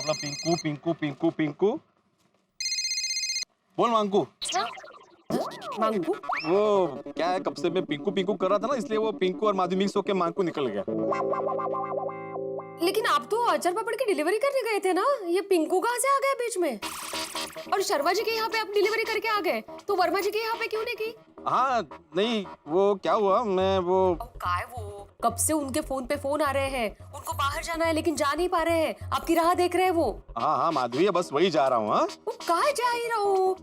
मतलब पिंकू पिंकू पिंकू पिंकू। बोल मांकू। मांकू? वो क्या है, कब से मैं पिंकू पिंकू कर रहा था ना, इसलिए वो पिंकू और माधु मिक्स होके मांकू निकल गया। लेकिन आप तो अचार पापड़ की डिलीवरी करने गए थे ना, ये पिंकू कहाँ से आ गया बीच में? और शर्मा जी के यहाँ पे आप डिलीवरी करके आ गए, तो वर्मा जी के यहाँ पे क्यों नहीं की? हाँ नहीं, वो क्या हुआ, मैं वो काय वो कब से उनके फोन पे फोन आ रहे हैं, उनको बाहर जाना है लेकिन जा नहीं पा रहे हैं, आपकी राह देख रहे हैं वो। हाँ हाँ माधवी, बस वही जा रहा हूँ। हाँ वो कहाँ जा ही रहा हूँ?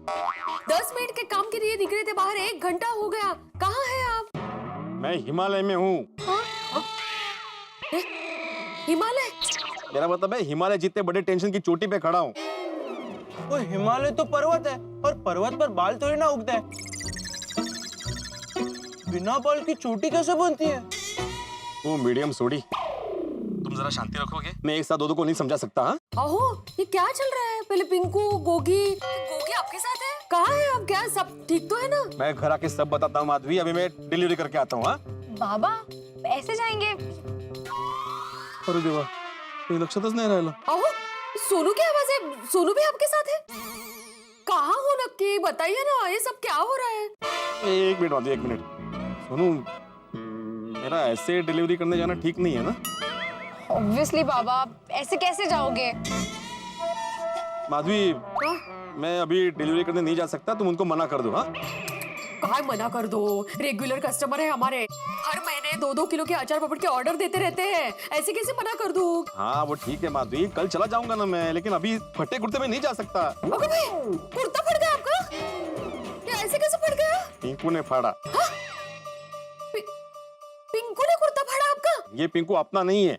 10 मिनट के काम के लिए निकले थे बाहर, 1 घंटा हो गया, कहाँ है आप? मैं हिमालय में हूँ। हिमालय? मेरा मतलब है हिमालय जितने बड़े टेंशन की चोटी पे खड़ा हूँ। वो हिमालय तो पर्वत है, और पर्वत पर बाल थोड़ी ना उगते हैं। बिना बाल की चोटी कैसे बनती है? वो मीडियम सोडी, तुम जरा शांति रखोगे? मैं एक साथ दो को नहीं समझा सकता। हाँ अहो, ये क्या चल रहा है? पहले पिंकू, गोगी आपके साथ है? कहाँ है आप? क्या सब ठीक तो है ना? मैं घर आके सब बताता हूँ माधवी, अभी मैं डिलीवरी करके आता हूँ। हाँ बाबा ऐसे जाएंगे? अरे देवा, ये लक्षातच नाही राहिलं। अहो, सोनू की आवाज है, सोनू भी आपके साथ है? कहाँ हो नक्की, बताइए ना, ये सब क्या हो रहा है? एक मिनट माधवी, एक मिनट। सोनू, मेरा ऐसे डिलीवरी करने जाना ठीक नहीं है ना? ऑब्वियसली बाबा, ऐसे कैसे जाओगे? माधवी, मैं अभी डिलीवरी करने नहीं जा सकता, तुम उनको मना कर दो। हाँ कहाँ मना कर दो, रेगुलर कस्टमर है हमारे, हर महीने 2-2 किलो के अचार पापड़ के ऑर्डर देते रहते हैं, ऐसे कैसे मना कर दूं? हाँ वो ठीक है माधवी, कल चला जाऊंगा ना मैं, लेकिन अभी फटे कुर्ते में नहीं जा सकता। अबे भाई, कुर्ता फट गया आपका? ये ऐसे कैसे फट गया? पिंकू ने फाड़ा। पिंकू ने कुर्ता फाड़ा आपका? ये पिंकू अपना नहीं है।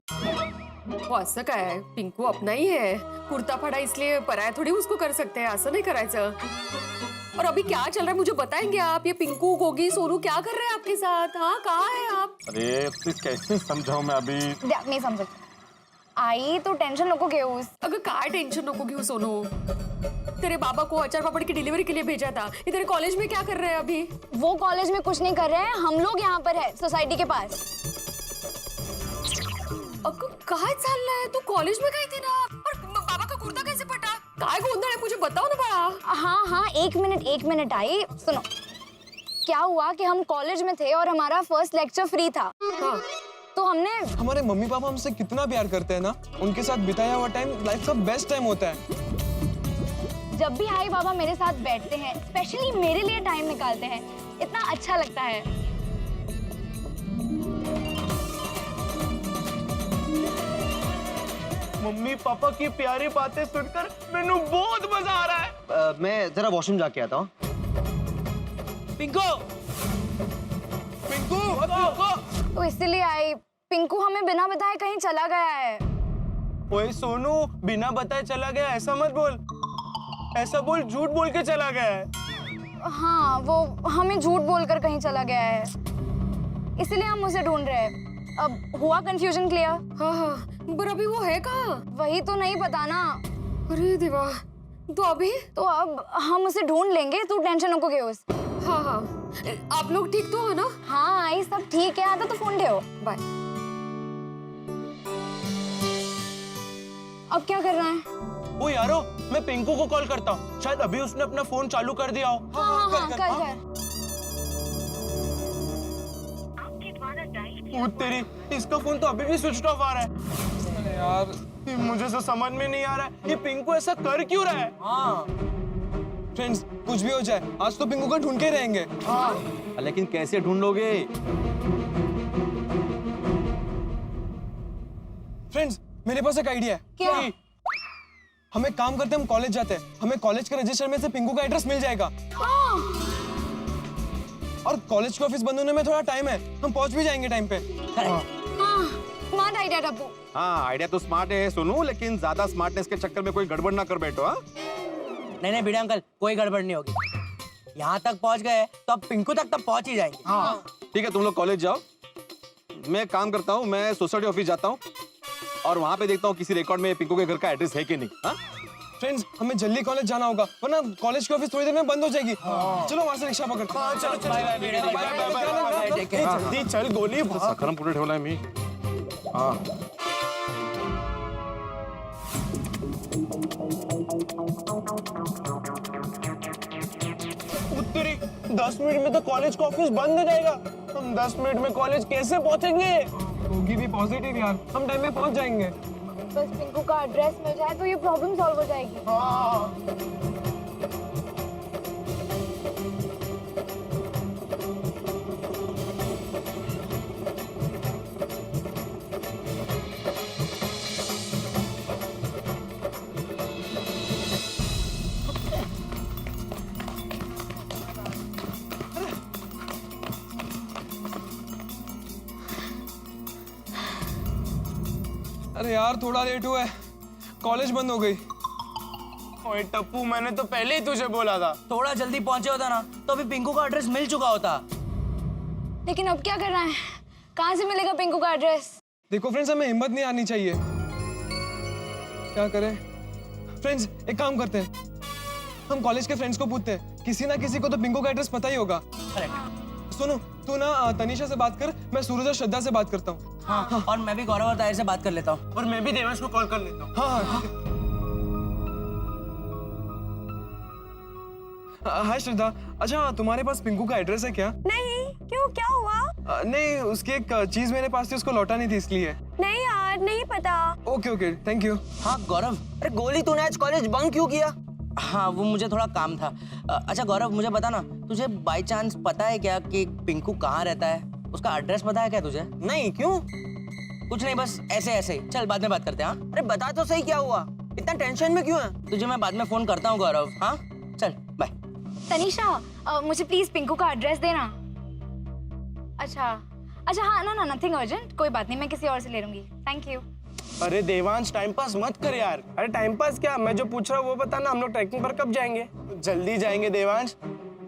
वो असं काय, पिंकू अपना ही है, कुर्ता फाड़ा इसलिए पराया थोड़ी उसको कर सकते हैं, असं नहीं करायचं। और अभी क्या चल रहा है मुझे बताएंगे आप? ये पिंकू, गोगी, सोनू क्या कर रहे हैं आपके साथ? हाँ कहाँ है आप? अरे कैसे समझाऊं मैं अभी? नहीं समझ सकती। आई तो टेंशन नको घेऊस। अगर काय टेंशन नको घेऊ सोनू, तेरे बाबा को अचार पापड़ की डिलीवरी के लिए भेजा था, ये तेरे कॉलेज में क्या कर रहे हैं अभी? वो कॉलेज में कुछ नहीं कर रहे हैं, हम लोग यहाँ पर है सोसाइटी के पास। अगं काय चाललंय? तू कॉलेज में गई थी ना, और बाबा का कुर्ता कैसे फटा? काय गोंधळ है, मुझे बताओ ना बड़ा। हाँ हाँ, एक मिनट आई, सुनो। क्या हुआ कि हम कॉलेज में थे और हमारा फर्स्ट लेक्चर फ्री था। हाँ। तो हमने, हमारे मम्मी पापा हमसे कितना प्यार करते हैं ना, उनके साथ बिताया हुआ टाइम लाइफ का बेस्ट टाइम होता है। जब भी आई बाबा मेरे साथ बैठते हैं, स्पेशली मेरे लिए टाइम निकालते हैं, इतना अच्छा लगता है। मम्मी पापा की प्यारी बातें सुनकर मैंने बहुत मजा आ रहा है। मैं जरा वॉशरूम जाके आता हूँ। पिंकू, पिंकू, तो इसीलिए आई। पिंकू हमें बिना बताए कहीं चला गया है। ओए सोनू, बिना बताए चला गया ऐसा मत बोल, ऐसा बोल झूठ बोल के चला गया है। हाँ, वो हमें झूठ बोलकर कहीं चला गया है, इसलिए हम उसे ढूंढ रहे हैं। अब हुआ कंफ्यूजन क्लियर? हाँ, पर अभी वो है कहाँ? वही तो नहीं पता ना। अरे देवा, तो अभी? तो अब हम उसे ढूंढ लेंगे, तू टेंशन नको घेऊस। हाँ, आप लोग ठीक तो हो ना? हाँ आई, सब ठीक है। आता तो फोन ठेव। बाय। अब क्या कर रहा है? ओ यारो, मैं पिंकू को कॉल करता हूँ, शायद अभी उसने अपना फोन चालू कर दिया हो। हाँ, कर। ओ तेरी, इसका फोन तो अभी भी स्विच ऑफ आ रहा है। अरे यार, ये मुझे तो समझ में नहीं आ रहा है, ये पिंकू ऐसा कर क्यों रहा है? हाँ फ्रेंड्स, कुछ भी हो जाए, आज तो पिंकू को ढूंढ के रहेंगे। हाँ। लेकिन कैसे ढूंढोगे? फ्रेंड्स, मेरे पास एक आइडिया है। क्या? हम एक काम करते हैं, हम कॉलेज जाते हैं, हमें कॉलेज के रजिस्टर में से पिंकू का एड्रेस मिल जाएगा। और कॉलेज के ऑफिस बंद होने में थोड़ा टाइम है, हम पहुंच भी जाएंगे टाइम पे। हाँ, स्मार्ट आइडिया टप्पू। हाँ आइडिया तो स्मार्ट है सोनू, लेकिन ज्यादा स्मार्टनेस के चक्कर में कोई गड़बड़ ना कर बैठो। हाँ नहीं भिड़े अंकल, कोई गड़बड़ नहीं होगी। यहाँ तक पहुँच गए तो अब पिंकू तक तब पहुँच ही जाएंगे। हाँ ठीक है, तुम लोग कॉलेज जाओ, मैं एक काम करता हूँ, मैं सोसाइटी ऑफिस जाता हूँ और वहाँ पे देखता हूँ किसी रिकॉर्ड में पिंकू के घर का एड्रेस है कि नहीं। हाँ फ्रेंड्स, हमें जल्दी कॉलेज जाना होगा, वरना कॉलेज की ऑफिस थोड़ी देर में बंद हो जाएगी। चलो वहाँ से रिक्शा पकड़ते हैं। चलो जल्दी चल गोली। सखरम पुढे ठेवलाय मी। हाँ 10 मिनट में तो कॉलेज का ऑफिस बंद हो जाएगा। हम 10 मिनट में कॉलेज कैसे पहुंचेंगे? होगी भी पॉजिटिव यार, हम टाइम में पहुंच जाएंगे। बस पिंकू का एड्रेस मिल जाए तो ये प्रॉब्लम सॉल्व हो जाएगी। हाँ। अरे यार थोड़ा लेट हुआ है, कॉलेज बंद हो गई। ओए टप्पू, मैंने तो पहले ही तुझे बोला था। थोड़ा जल्दी पहुंचे होता ना तो अभी पिंकू का एड्रेस मिल चुका होता। लेकिन अब क्या करना है? कहाँ से मिलेगा पिंकू का एड्रेस? देखो फ्रेंड्स, हमें हिम्मत नहीं हारनी चाहिए। क्या करें फ्रेंड्स, एक काम करते हैं, हम कॉलेज के फ्रेंड्स को पूछते हैं, किसी ना किसी को तो पिंकू का एड्रेस पता ही होगा। सुनो, तू ना तनीषा से बात कर, मैं सूरज और श्रद्धा से बात करता हूँ। हाँ, और मैं भी गौरव और ताहिर से बात कर लेता हूँ। और मैं भी देवांश को कॉल कर लेता हूँ। हाँ। हाय श्रद्धा, अच्छा तुम्हारे पास पिंकू का एड्रेस है क्या? नहीं, क्यों, क्या हुआ? नहीं, उसकी एक चीज मेरे पास थी, उसको लौटानी थी इसलिए। नहीं यार, नहीं पता। Okay okay, thank you. हाँ गौरव, अरे गोली, तूने आज कॉलेज बंक क्यों किया? हाँ वो मुझे थोड़ा काम था। अच्छा गौरव, मुझे बता ना, तुझे बाय चांस पता है क्या कि पिंकू कहाँ रहता है? उसका एड्रेस पता है क्या तुझे? नहीं, क्यों? कुछ नहीं, बस ऐसे ऐसे। चल बाद में बात करते हैं। हाँ, अरे बता तो सही, क्या हुआ? इतना टेंशन में क्यों है? तुझे मैं बाद में फोन करता हूँ गौरव। हाँ चल बाय। तनीषा, मुझे प्लीज पिंकू का एड्रेस देना। अच्छा अच्छा, हाँ ना, नथिंग अर्जेंट, कोई बात नहीं, मैं किसी और से ले लूंगी। Thank you. अरे देवांश, टाइम पास मत कर यार। अरे टाइम पास क्या, मैं जो पूछ रहा हूँ वो बता ना। हम लोग ट्रैकिंग पर कब जाएंगे? जल्दी जाएंगे देवांश,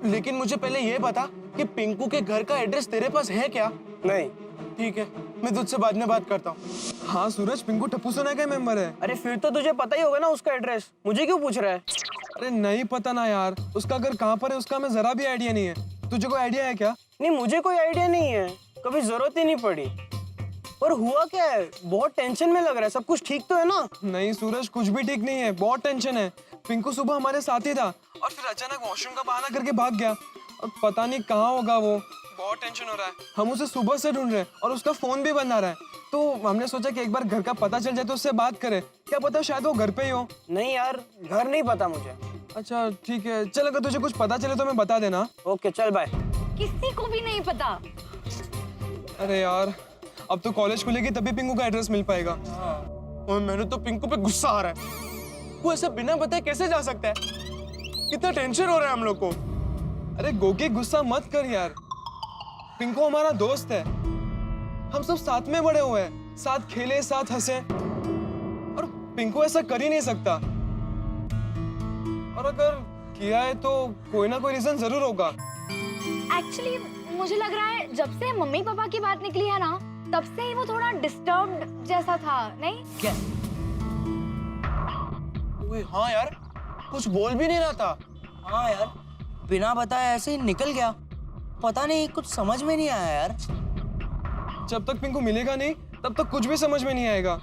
लेकिन मुझे पहले ये बता कि पिंकू के घर का एड्रेस तेरे पास है क्या? नहीं, ठीक है, मैं तुझसे बाद में बात करता हूँ। हाँ सूरज, पिंकू टप्पू सोना का मेंबर है। अरे फिर तो तुझे पता ही होगा ना उसका एड्रेस, मुझे क्यों पूछ रहा है? अरे नहीं पता ना यार, उसका घर कहाँ पर है उसका हमें जरा भी आइडिया नहीं है। तुझे कोई आइडिया है क्या? नहीं, मुझे कोई आइडिया नहीं है, कभी जरूरत ही नहीं पड़ी। और हुआ क्या है? बहुत टेंशन में लग रहा है। सब कुछ ठीक तो है ना? नहीं सूरज, कुछ भी ठीक नहीं है, बहुत टेंशन है। पिंकू सुबह हमारे साथ ही था और फिर अचानक वॉशरूम का बहाना करके भाग गया और पता नहीं कहाँ होगा वो। बहुत टेंशन हो रहा है, हम उसे सुबह से ढूंढ रहे हैं और उसका फोन भी बंद आ रहा है। तो हमने सोचा कि एक बार घर का पता चल जाए तो उससे बात करें, क्या पता शायद वो घर पे ही हो। नहीं यार, घर नहीं पता मुझे। अच्छा ठीक है, चल अगर तुझे कुछ पता चले तो मैं बता देना। ओके चल बाय। किसी को भी नहीं पता। अरे यार, अब तो कॉलेज खुलेगी तभी पिंकू का एड्रेस मिल पाएगा। और मैंने तो पिंकू पे गुस्सा आ रहा है, वो ऐसा बिना बताए कैसे जा सकता है? कितना टेंशन हो रहा है हम लोग को। अरे गोगी, गुस्सा मत कर यार, पिंकू हमारा दोस्त है, हम सब साथ में बड़े हुए हैं, साथ खेले साथ हंसे, और पिंकू ऐसा कर ही नहीं सकता। और अगर किया है तो कोई ना कोई रीजन जरूर होगा। एक्चुअली मुझे लग रहा है जब से मम्मी पापा की बात निकली है ना, तब से ही वो थोड़ा डिस्टर्ब्ड जैसा था, नहीं? क्या? ओए हाँ यार, कुछ बोल भी नहीं रहा था। हाँ यार, बिना बताए ऐसे ही निकल गया। पता नहीं, कुछ समझ में नहीं आया यार। जब तक पिंकू मिलेगा नहीं तब तक कुछ भी समझ में नहीं आएगा।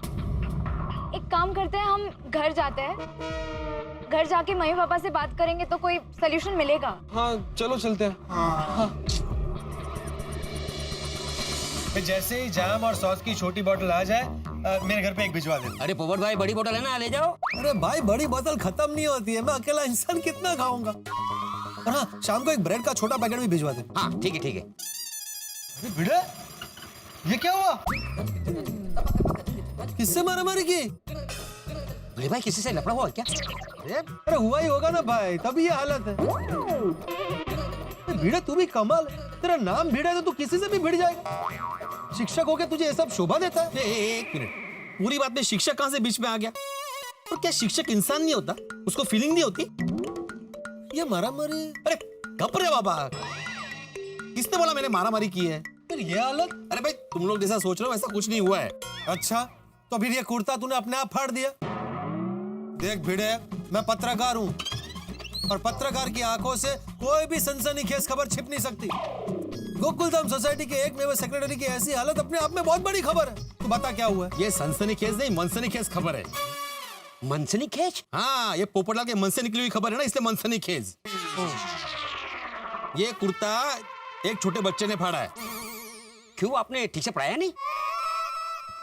एक काम करते हैं, हम घर जाते हैं, घर जाके मम्मी पापा से बात करेंगे तो कोई सोल्यूशन मिलेगा। हाँ चलो चलते हैं। जैसे ही जाम और सॉस की छोटी बोतल आ जाए, मेरे घर पे एक भिजवा दे। अरे पोपट भाई, बड़ी बोतल है ना, ले जाओ। अरे भाई, बड़ी बोतल खत्म नहीं होती है, मैं अकेला इंसान कितना खाऊंगा। और हाँ, शाम को एक ब्रेड का छोटा पैकेट भी भिजवा दे। हाँ ठीक है ठीक है। अरे भिड़े, ये क्या हुआ? किससे मारामारी की? अरे भाई, किसी से लफड़ा हुआ क्या? अरे हुआ ही होगा ना भाई, तभी ये हालत है। भिड़े, तू भी कमाल है। तेरा नाम भिड़े है तो तू किसी से भी भिड़ जाएगा। शिक्षक होके तुझे ये सब शोभा देता है? एक मिनट, पूरी बात में शिक्षक कहां से बीच में आ गया? और क्या शिक्षक इंसान नहीं होता? उसको फीलिंग नहीं होती? ये मारामारी? अरे कब रे बाबा, किसने बोला मैंने मारामारी की है? फिर ये हालत? अरे भाई, तुम लोग जैसा सोच रहे हो वैसा कुछ नहीं हुआ है। अच्छा, तो फिर ये कुर्ता तूने अपने आप फाड़ दिया? देख भिड़े, मैं पत्रकार हूँ और पत्रकार की आंखों से कोई भी सनसनीखेज खबर छिप नहीं सकती। गोकुलधाम सोसाइटी के एक मेवे सेक्रेटरी की ऐसी हालत अपने आप में बहुत बड़ी खबर है। तू बता क्या हुआ है? ये सनसनीखेज नहीं, मनसनीखेज खबर है। मनसनीखेज? हाँ, ये पोपटलाल के मन से निकली हुई खबर है ना, इसलिए मनसनीखेज। ये कुर्ता एक छोटे बच्चे ने फाड़ा है। क्यों, आपने ठीक से पढ़ाया नहीं?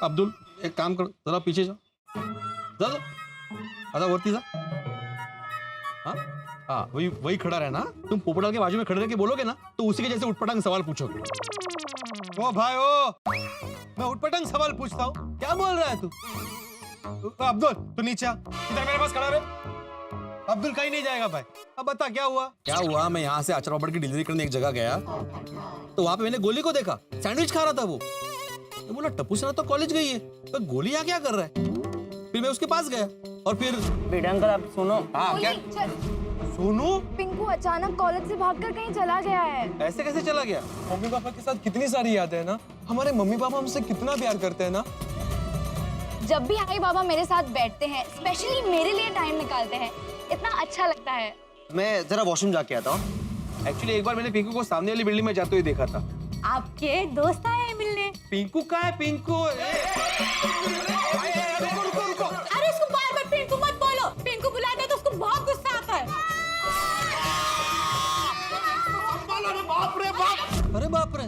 अब्दुल एक काम कर, जरा पीछे जा, जा आधा वरती जा। हाँ हाँ, वही खड़ा रहना। तुम पोपटाल के बाजू में खड़े रह के बोलोगे ना तो उसी के जैसे उठपटांग सवाल पूछोगे। ओ भाई ओ, मैं उठपटांग सवाल पूछता हूँ, क्या बोल रहा है तू? अब्दुल तू नीचे आ, इधर मेरे पास खड़ा रहे। अब्दुल कहीं नहीं जाएगा भाई। अब बता क्या हुआ? क्या हुआ, मैं यहाँ से अचार पापड़ की डिलीवरी करने एक जगह गया तो वहां पे मैंने गोली को देखा, सैंडविच खा रहा था वो। मैं बोला टप्पू सेना तो कॉलेज गई है, तो गोली यहाँ क्या कर रहा है? फिर मैं उसके पास गया और फिर बेटा अंकल आप सुनो। हाँ क्या सोनू पिंकू अचानक कॉलेज से भागकर कहीं चला गया है। ऐसे कैसे चला गया? मम्मी पापा के साथ कितनी सारी यादें हैं ना। हमारे मम्मी पापा हमसे कितना प्यार करते हैं ना। जब भी आई बाबा मेरे साथ बैठते हैं, स्पेशली मेरे लिए टाइम निकालते हैं, इतना अच्छा लगता है। मैं जरा वॉशरूम जाके आता हूँ। एक्चुअली एक बार मैंने पिंकू को सामने वाली बिल्डिंग में जाते हुए देखा था। आपके दोस्त आए मिलने। पिंकू का है पिंकू? अरे इसको बार बार पिंकू मत बोलो, पिंकू बुलाते तो उसको बहुत गुस्सा आता है। अरे बाप रे,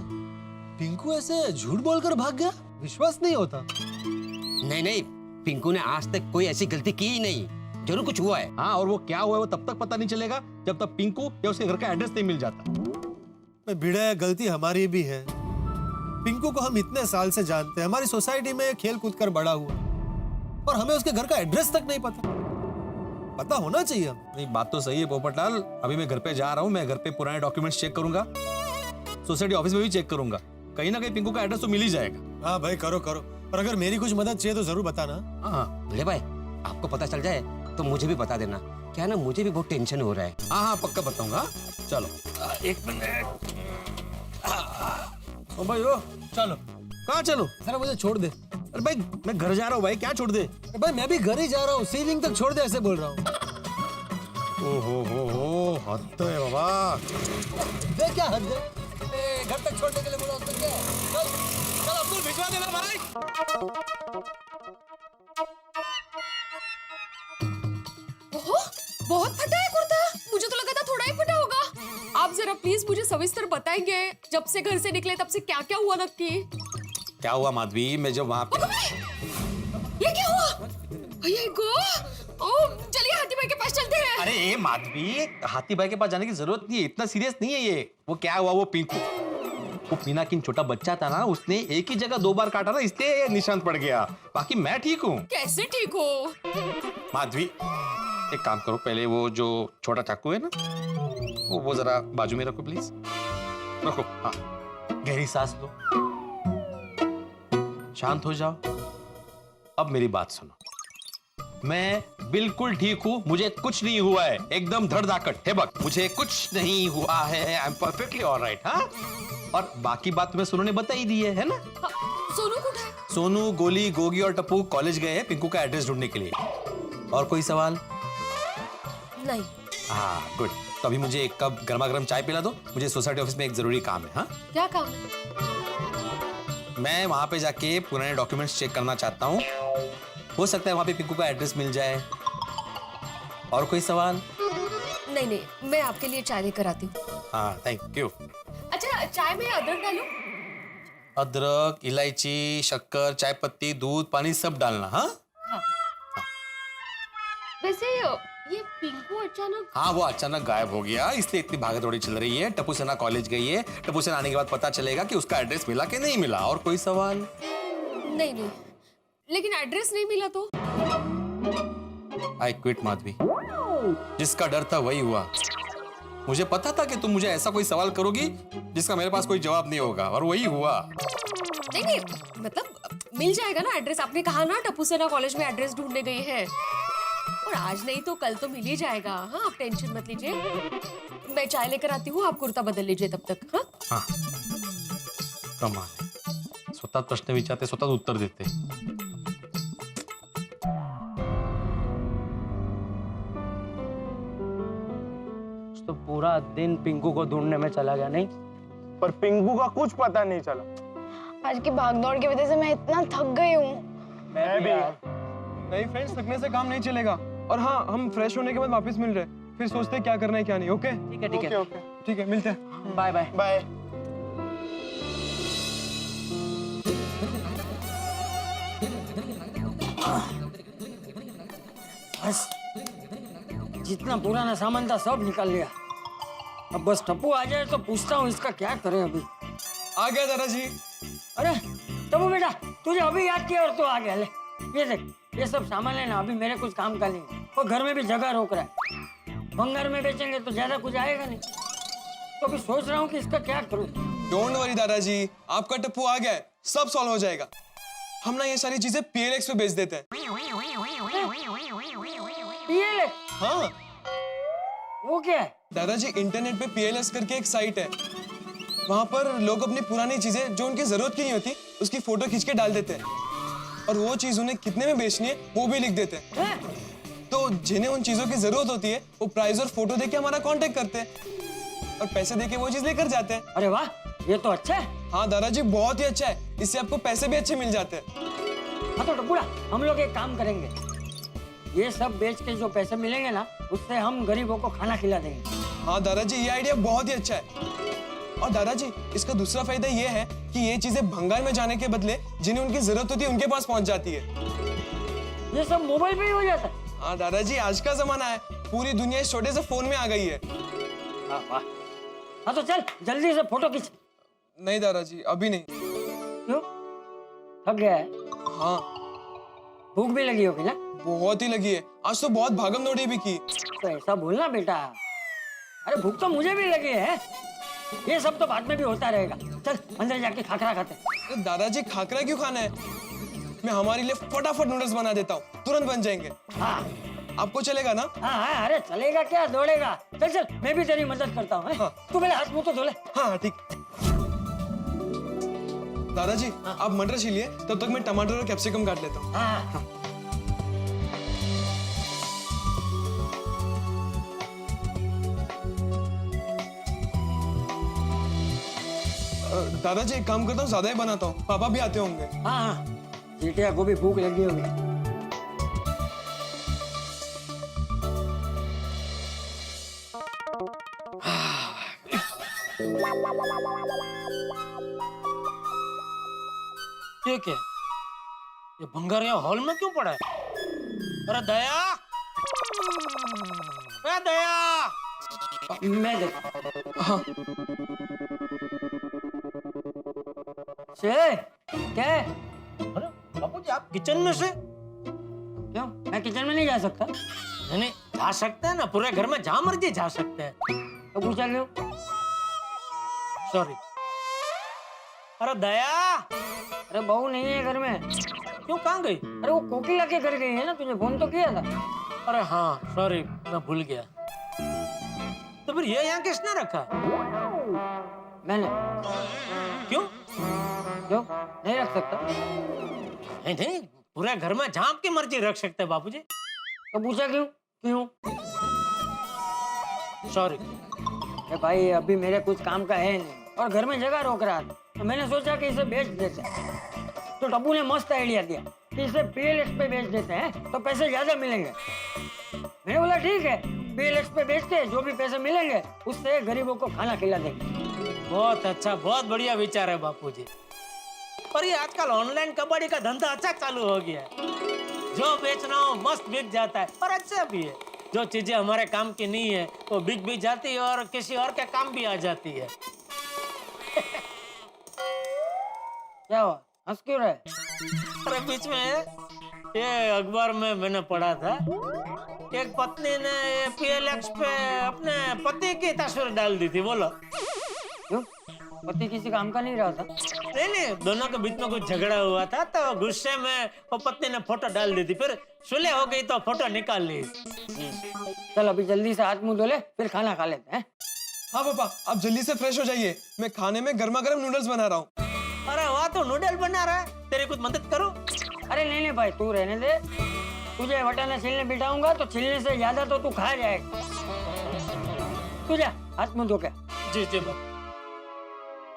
पिंकू ऐसे झूठ बोलकर भाग गया, विश्वास नहीं होता। नहीं नहीं, पिंकू ने आज तक कोई ऐसी गलती की ही नहीं, जरूर कुछ हुआ है। हाँ, और वो क्या हुआ है वो तब तक पता नहीं चलेगा जब तक पिंकू या उसके घर का एड्रेस नहीं मिल जाता। मैं भिड़ा, गलती हमारी भी है। पिंकू को हम इतने साल से जानते हैं, हमारी सोसाइटी में खेल कूद कर बड़ा हुआ और हमें उसके घर का एड्रेस तक नहीं पता होना चाहिए। नहीं, बात तो सही है पोपटाल। अभी मैं घर पे जा रहा हूँ, मैं घर पे पुराने डॉक्यूमेंट्स चेक करूंगा, सोसाइटी ऑफिस में भी चेक करूंगा, कहीं ना कहीं पिंकू का एड्रेस तो मिल ही जाएगा। हाँ भाई करो करो, और अगर मेरी कुछ मदद चाहिए तो जरूर बताना। हाँ भिड़े भाई, आपको पता चल जाए तो मुझे भी बता देना। क्या ना, मुझे भी बहुत टेंशन हो रहा है। हाँ हाँ पक्का बताऊंगा। चलो एक मिनट। ओ भाई ओ, चलो। कहाँ चलो? जरा मुझे छोड़ दे। अरे भाई मैं घर जा रहा हूँ भाई, क्या छोड़ दे? भाई मैं भी घर ही जा रहा हूँ, सीलिंग तक छोड़ दे, ऐसे बोल रहा हूँ। ओहो हद है बाबा। दे क्या हद है? घर तक छोड़ने के लिए बोला उसने क्या? चल चल अब्दुल भिजवा देना भाई। ओहो, बहुत फटा है कुर्ता। मुझे तो लगा था थोड़ा ही फटा होगा। आप जरा प्लीज मुझे सविस्तर बताएंगे, जब से घर से निकले तब से क्या क्या हुआ नक्की? क्या हुआ माधवी, मैं जब वहां पे... ये क्या हुआ? ये गो, ओ चलिए हाथी भाई के पास चलते हैं। अरे ए माधवी, हाथी भाई के पास जाने की जरूरत नहीं है, इतना सीरियस नहीं है ये। वो क्या हुआ, वो पिंकू, वो पिनाकिन छोटा बच्चा था ना, उसने एक ही जगह 2 बार काटा ना, इसलिए ये निशान पड़ गया। बाकी मैं ठीक हूँ। कैसे ठीक हो? माधवी एक काम करो, पहले वो जो छोटा चाकू है ना, वो जरा बाजू में रखो प्लीज। रखो। हाँ, गहरी सांस लो, शांत हो जाओ। अब मेरी बात सुनो, मैं बिल्कुल ठीक हूँ, मुझे कुछ नहीं हुआ है, एकदम धड़धाकट है बक, मुझे कुछ नहीं हुआ है, आई एम परफेक्टली ऑलराइट। हाँ, और बाकी बात तुम्हें सोनू ने बता ही दी है ना? हाँ, सोनू कौन है? सोनू, गोली, गोगी और टप्पू कॉलेज गए हैं पिंकू का एड्रेस ढूंढने के लिए। और कोई सवाल? नहीं। हाँ गुड। तो अभी मुझे एक कप गर्मा गर्म चाय पिला दो, मुझे सोसाइटी ऑफिस में एक जरूरी काम है। हाँ, क्या काम है? मैं वहां पे जाके पुराने डॉक्यूमेंट्स चेक करना चाहता हूँ, हो सकता है वहां पे पिंकू का एड्रेस मिल जाए। और कोई सवाल? नहीं नहीं, मैं आपके लिए चाय लेकर आती हूँ। हाँ थैंक यू। अच्छा, चाय में अदरक डालूं? अदरक, इलायची, शक्कर, चाय पत्ती, दूध, पानी सब डालना। हाँ वैसे ये पिंकू अचानक... हाँ, वो अचानक गायब हो गया, इसलिए इतनी भागदौड़ी चल रही है। टप्पू सेना कॉलेज गई है, टप्पू सेना आने के बाद पता चलेगा कि उसका एड्रेस मिला कि नहीं मिला। और कोई सवाल? नहीं नहीं, लेकिन एड्रेस नहीं मिला तो? आई क्विट माधवी, जिसका डर था वही हुआ। मुझे पता था कि तुम मुझे ऐसा कोई सवाल करोगी जिसका मेरे पास कोई जवाब नहीं होगा, और वही हुआ। नहीं नहीं, मतलब मिल जाएगा ना एड्रेस। आपने कहा ना टप्पू सेना कॉलेज में एड्रेस ढूंढने गई है, और आज नहीं तो कल तो मिल ही जाएगा। हाँ, आप टेंशन मत लीजिए, मैं चाय लेकर आती हूँ, आप कुर्ता बदल लीजिए तब तक। हाँ हाँ, कमाल है, स्वतः प्रश्न विचारते स्वतः उत्तर देते। तो पूरा दिन पिंकू को ढूंढने में चला गया, नहीं? पर पिंकू का कुछ पता नहीं चला। आज की भागदौड़ की वजह से मैं इतना थक गई हूँ। मैं भी। नहीं फ्रेंड्स, थकने से काम नहीं चलेगा। और हाँ, हम फ्रेश होने के बाद वापस मिल रहे हैं, फिर सोचते हैं क्या करना है क्या नहीं। ओके ठीक है ठीक है। ओके। ठीक है, मिलते हैं। Bye bye. बाय। बस जितना पुराना सामान था सब निकाल लिया। अब बस टप्पू आ जाए तो पूछता हूँ इसका क्या करें अभी। आ गया दादाजी। अरे टप्पू बेटा, तुझे अभी याद किया और तू आ गया। ले ये देख, ये सब सामान है ना, अभी मेरे कुछ काम का नहीं है और घर में भी जगह रोक रहा है। भंगार में बेचेंगे तो ज्यादा कुछ आएगा नहीं, तो अभी सोच रहा हूँ कि इसका क्या करूँ। डोंट वरी दादाजी, आपका टप्पू आ गया है, सब सॉल्व हो जाएगा। हम ना ये सारी चीजें PLX पे बेच देते हैं। ये ले, हाँ वो क्या है? दादाजी, इंटरनेट पे PLX करके एक साइट है, वहां पर लोग अपनी पुरानी चीजें जो उनकी जरूरत की नहीं होती उसकी फोटो खींच के डाल देते हैं और वो चीज उन्हें कितने में बेचनी है वो भी लिख देते हैं। तो जिन्हें उन चीजों की जरूरत होती है वो प्राइस और फोटो देके हमारा कांटेक्ट करते हैं और पैसे देके वो चीज लेकर जाते हैं। अरे वाह, ये तो अच्छा है। हाँ दादाजी, बहुत ही अच्छा है, इससे आपको पैसे भी अच्छे मिल जाते हैं। हाँ तो टप्पूड़ा, हम लोग एक काम करेंगे, ये सब बेच के जो पैसे मिलेंगे ना उससे हम गरीबों को खाना खिला देंगे। हाँ दादाजी, ये आइडिया बहुत ही अच्छा है। और दादाजी, इसका दूसरा फायदा ये है कि ये चीजें भंगार में जाने के बदले जिन्हें उनकी जरूरत होती है उनके पास पहुंच जाती है। ये सब मोबाइल पे ही हो जाता है। हाँ दादाजी, आज का जमाना है, पूरी दुनिया इस छोटे से फोन में आ गई है। हाँ तो चल जल्दी से फोटो खींच। नहीं दादाजी, अभी नहीं। क्यों, थक गया है? हाँ, भूख भी लगी होगी ना? बहुत ही लगी है, आज तो बहुत भागम दौड़ी भी की। तो ऐसा बोलना बेटा। अरे भूख तो मुझे भी लगी है, ये सब तो बाद में भी होता रहेगा। चल अंदर जाके खाखरा खाते हैं। तो दादाजी, खाकरा क्यों खाना है? मैं हमारे लिए फटाफट नूडल्स बना देता हूँ, तुरंत बन जाएंगे। हाँ आपको चलेगा ना? हाँ हाँ, अरे चलेगा क्या, दौड़ेगा। चल चल, मैं भी तेरी मदद करता हूँ। हाँ। तू पहले हाथ मुंह तो धो ले। हाँ ठीक। दादाजी, आप मटर छीलिए, तब तक मैं टमाटर और कैप्सिकम काट लेता हूँ। हाँ दादाजी, एक काम करता हूँ, ज्यादा ही बनाता हूँ, पापा भी आते होंगे। हाँ, चीटिया को भी भूख लगी होगी। ये क्या? ये भंगार यहाँ हॉल में क्यों पड़ा है? अरे दया, अरे दया। मैं देख। हाँ। क्या है? अरे बापूजी, आप किचन में से? क्यों, मैं किचन में नहीं जा सकता? नहीं, जा सकते हैं ना, पूरे घर में जहाँ मर्जी जा सकते हैं। तो पूछा क्यों? सॉरी। अरे दया। अरे बहू नहीं है घर में। क्यों, कहाँ गई? अरे वो कोकिला के घर गई है ना, तुझे फोन तो किया था। अरे हाँ सॉरी, मैं भूल गया। तो फिर ये यहाँ किसने रखा? मैंने। क्यों? क्यों नहीं रख सकता? नहीं नहीं, पूरे घर में जहाँ आपकी मर्जी रख सकते हैं बापूजी। तो पूछा क्यों? क्यों? सॉरी। अरे भाई, अभी मेरे कुछ काम का है नहीं और घर में जगह रोक रहा था, तो मैंने सोचा कि इसे बेच देते हैं। तो टप्पू ने मस्त आइडिया दिया कि इसे PLX पे बेच देते हैं तो पैसे ज्यादा मिलेंगे। मैंने बोला ठीक है, PLX पे बेच के जो भी पैसे मिलेंगे उससे गरीबों को खाना खिला देंगे। बहुत अच्छा, बहुत बढ़िया विचार है बापूजी। पर ये आजकल ऑनलाइन कबड्डी का धंधा अच्छा चालू हो गया है। जो बेचना हो मस्त बिक जाता है और अच्छा भी है। जो चीजें हमारे काम की नहीं है वो बिक भी जाती है और किसी और के काम भी आ जाती है। क्या हुआ, हंस क्यों रहे? अरे बीच में ये अखबार में मैंने पढ़ा था, एक पत्नी ने ये PLX पे अपने पति की तस्वीर डाल दी थी। बोलो क्यों, पति किसी काम का नहीं रहा था? नहीं, दोनों के बीच में कुछ झगड़ा हुआ था तो गुस्से में वो पत्नी ने फोटो डाल दी थी, फिर सुलह हो गई तो फोटो निकाल ली। चल अभी जल्दी से हाथ मुंह धो ले, फिर खाना खा लेते हैं। हाँ पापा, आप जल्दी से फ्रेश हो जाइए, मैं खाने में गर्मा गर्म नूडल्स बना रहा हूँ। अरे वाह, तो नूडल बना रहा है, तेरी कुछ मदद करूं? अरे नहीं नहीं भाई, तू रहने दे। तुझे वटाना छीलने बिठाऊंगा तो छीलने से ज्यादा तो तू खा जाएगा। तू जा, हाथ मुंह धो के। जी जी बाबू।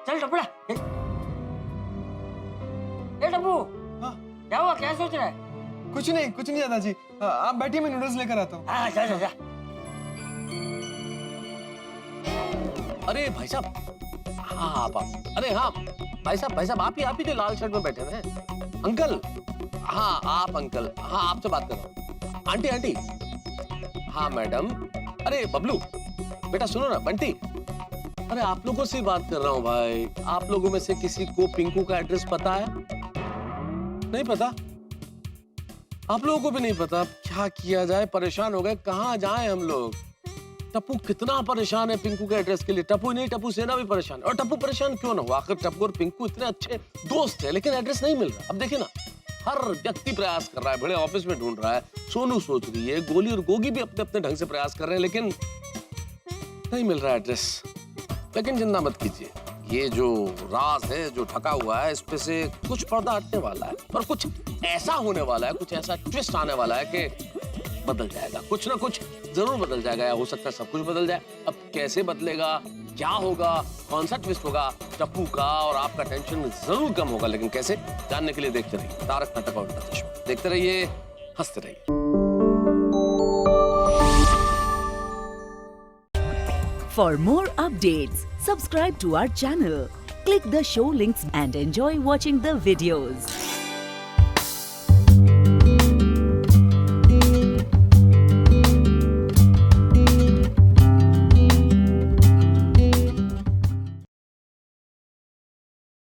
चल टपड़ा। ए टप्पू, हाँ। क्या हुआ, क्या सोच रहा है? कुछ नहीं दादाजी, आप बैठिए, मैं नूडल्स लेकर आता हूँ। हाँ जा जा जा। अरे भाई साहब, हाँ आप अरे हाँ भाई साहब आप ही जो लाल शर्ट में बैठे हुए हैं अंकल। हाँ आप अंकल, हाँ आपसे बात कर रहा हूँ। आंटी हाँ मैडम। अरे बबलू बेटा सुनो ना, बंटी अरे आप लोगों से बात कर रहा हूँ भाई। आप लोगों में से किसी को पिंकू का एड्रेस पता है? नहीं पता? आप लोगों को भी नहीं पता? क्या किया जाए, परेशान हो गए, कहाँ जाएं हम लोग। टप्पू कितना परेशान है पिंकू के एड्रेस के लिए। टप्पू नहीं, टप्पू सेना भी परेशान है। और टप्पू परेशान क्यों ना हो, आखिर टप्पू और पिंकू इतने अच्छे दोस्त है, लेकिन एड्रेस नहीं मिल रहा। अब देखिए ना, हर व्यक्ति प्रयास कर रहा है, बड़े ऑफिस में ढूंढ रहा है, सोनू सोच रही है, गोली और गोगी भी अपने अपने ढंग से प्रयास कर रहे हैं, लेकिन नहीं मिल रहा एड्रेस। लेकिन चिंता मत कीजिए, ये जो राज है, जो ढका हुआ है, इस पे से कुछ पर्दा हटने वाला है और कुछ ऐसा होने वाला है, कुछ ऐसा ट्विस्ट आने वाला है कि बदल जाएगा। कुछ ना कुछ जरूर बदल जाएगा, या हो सकता है सब कुछ बदल जाए। अब कैसे बदलेगा, क्या होगा, कौन सा ट्विस्ट होगा, टप्पू का और आपका टेंशन जरूर कम होगा। लेकिन कैसे, जानने के लिए देखते रहिए तारक नाटक और चश्मा। देखते रहिए, हंसते रहिए। For more updates, subscribe to our channel, click the show links and enjoy watching the videos.